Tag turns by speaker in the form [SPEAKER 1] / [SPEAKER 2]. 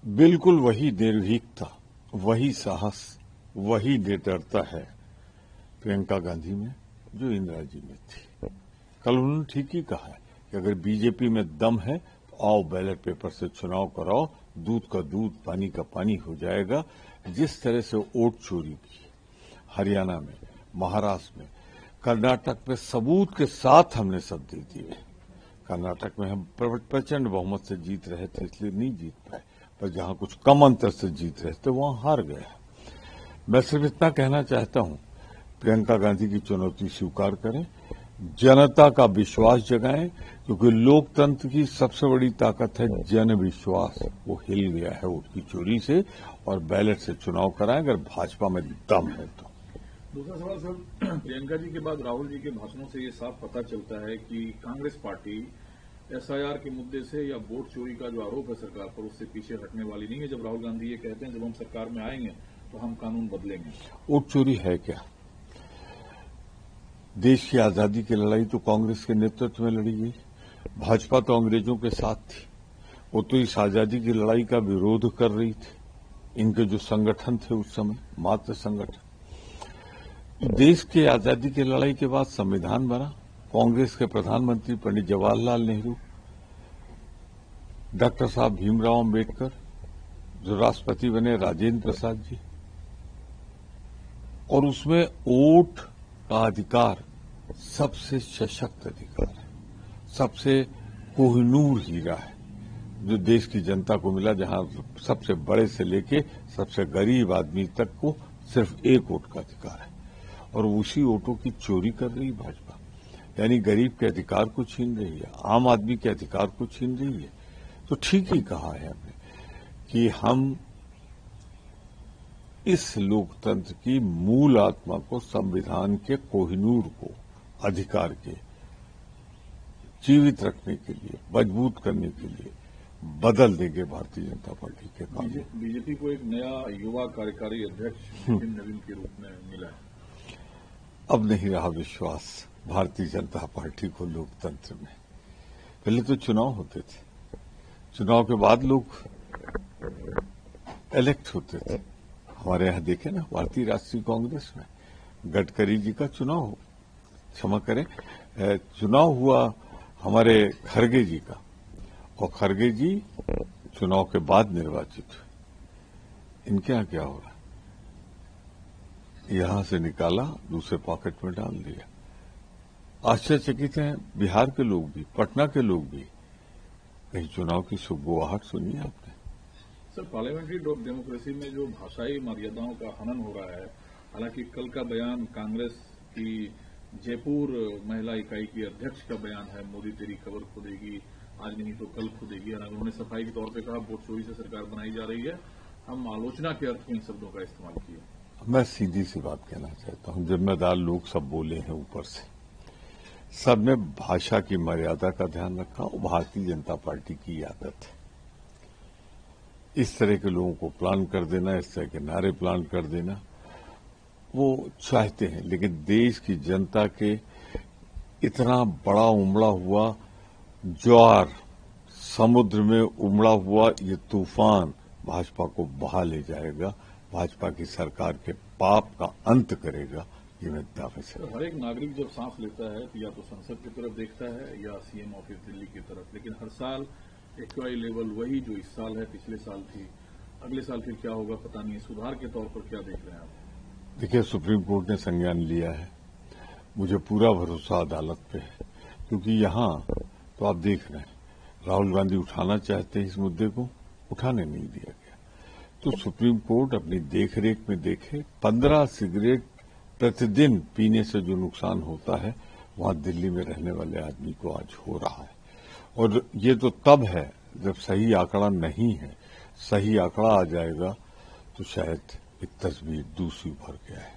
[SPEAKER 1] बिल्कुल वही निर्भीकता, वही साहस, वही निडरता है प्रियंका गांधी में जो इंदिरा जी में थी। कल उन्होंने ठीक ही कहा है कि अगर बीजेपी में दम है तो आओ बैलेट पेपर से चुनाव कराओ, दूध का दूध पानी का पानी हो जाएगा। जिस तरह से वोट चोरी की हरियाणा में, महाराष्ट्र में, कर्नाटक में सबूत के साथ हमने सब दे दिए। कर्नाटक में हम प्रचंड बहुमत से जीत रहे थे, इसलिए नहीं जीत पाए, पर जहां कुछ कम अंतर से जीत रहे थे वहां हार गए। मैं सिर्फ इतना कहना चाहता हूं, प्रियंका गांधी की चुनौती स्वीकार करें, जनता का विश्वास जगाएं, क्योंकि लोकतंत्र की सबसे बड़ी ताकत है जन विश्वास। वो हिल गया है वोट की चोरी से, और बैलेट से चुनाव कराएं अगर भाजपा में दम है तो।
[SPEAKER 2] दूसरा सवाल सर, प्रियंका जी के बाद राहुल जी के भाषणों से ये साफ पता चलता है कि कांग्रेस पार्टी एसआईआर के मुद्दे से या वोट चोरी का जो आरोप है सरकार पर, उससे पीछे हटने वाली नहीं है। जब राहुल गांधी ये कहते हैं जब हम सरकार में आएंगे तो हम कानून बदलेंगे।
[SPEAKER 1] वोट चोरी है क्या? देश की आजादी की लड़ाई तो कांग्रेस के नेतृत्व में लड़ी गई। भाजपा तो अंग्रेजों के साथ थी, वो तो इस आजादी की लड़ाई का विरोध कर रही थी। इनके जो संगठन थे उस समय मात्र संगठन। देश की आजादी की लड़ाई के बाद संविधान बना, कांग्रेस के प्रधानमंत्री पंडित जवाहरलाल नेहरू, डॉक्टर साहब भीमराव अंबेडकर, जो राष्ट्रपति बने राजेंद्र प्रसाद जी, और उसमें वोट का अधिकार सबसे सशक्त अधिकार है, सबसे कोहिनूर हीरा है जो देश की जनता को मिला, जहां सबसे बड़े से लेके सबसे गरीब आदमी तक को सिर्फ एक वोट का अधिकार है। और उसी वोटों की चोरी कर रही भाजपा, यानी गरीब के अधिकार को छीन रही है, आम आदमी के अधिकार को छीन रही है। तो ठीक ही कहा है हमने कि हम इस लोकतंत्र की मूल आत्मा को, संविधान के कोहिनूर को, अधिकार के जीवित रखने के लिए, मजबूत करने के लिए बदल देंगे भारतीय जनता पार्टी के काम।
[SPEAKER 2] बीजेपी को एक नया युवा कार्यकारी अध्यक्ष नवीन के रूप में मिला है।
[SPEAKER 1] अब नहीं रहा विश्वास भारतीय जनता पार्टी को लोकतंत्र में। पहले तो चुनाव होते थे, चुनाव के बाद लोग इलेक्ट होते थे। हमारे यहां देखे ना, भारतीय राष्ट्रीय कांग्रेस में गडकरी जी का चुनाव, क्षमा करें, चुनाव हुआ हमारे खरगे जी का, और खरगे जी चुनाव के बाद निर्वाचित हुए। इनके यहां क्या हो रहा है? यहां से निकाला, दूसरे पॉकेट में डाल दिया। आश्चर्यचकित हैं बिहार के लोग भी, पटना के लोग भी। कहीं चुनाव की सुगबुगाहट सुनी है आपने?
[SPEAKER 2] सर, पार्लियामेंट्री डेमोक्रेसी में जो भाषाई मर्यादाओं का हनन हो रहा है, हालांकि कल का बयान कांग्रेस की जयपुर महिला इकाई की अध्यक्ष का बयान है, मोदी तेरी खबर खुदेगी, आज नहीं तो कल खुदेगी। उन्होंने सफाई के तौर पे कहा वोट चोरी से सरकार बनाई जा रही है। हम आलोचना के अर्थ में इन शब्दों का इस्तेमाल किया।
[SPEAKER 1] मैं सीधी सी बात कहना चाहता हूं, जिम्मेदार लोग सब बोले हैं ऊपर से, सबने भाषा की मर्यादा का ध्यान रखा। वो भारतीय जनता पार्टी की आदत है इस तरह के लोगों को प्लान कर देना, इस तरह के नारे प्लान कर देना। वो चाहते हैं, लेकिन देश की जनता के इतना बड़ा उमड़ा हुआ ज्वार, समुद्र में उमड़ा हुआ ये तूफान भाजपा को बहा ले जाएगा, भाजपा की सरकार के पाप का अंत करेगा, ये मैं दावे से।
[SPEAKER 2] हर एक नागरिक जब सांस लेता है तो या तो संसद की तरफ देखता है या सीएम ऑफिस दिल्ली की तरफ, लेकिन हर साल एक्वाई लेवल वही जो इस साल है, पिछले साल थी, अगले साल फिर क्या होगा पता नहीं। सुधार के तौर पर क्या देख रहे हैं आप?
[SPEAKER 1] देखिए, सुप्रीम कोर्ट ने संज्ञान लिया है, मुझे पूरा भरोसा अदालत पे है, क्योंकि यहां तो आप देख रहे हैं राहुल गांधी उठाना चाहते हैं इस मुद्दे को, उठाने नहीं दिया गया। तो सुप्रीम कोर्ट अपनी देखरेख में देखे। 15 सिगरेट प्रतिदिन पीने से जो नुकसान होता है वहां दिल्ली में रहने वाले आदमी को आज हो रहा है। और ये तो तब है जब सही आंकड़ा नहीं है। सही आंकड़ा आ जाएगा तो शायद एक तस्वीर दूसरी भर के आए।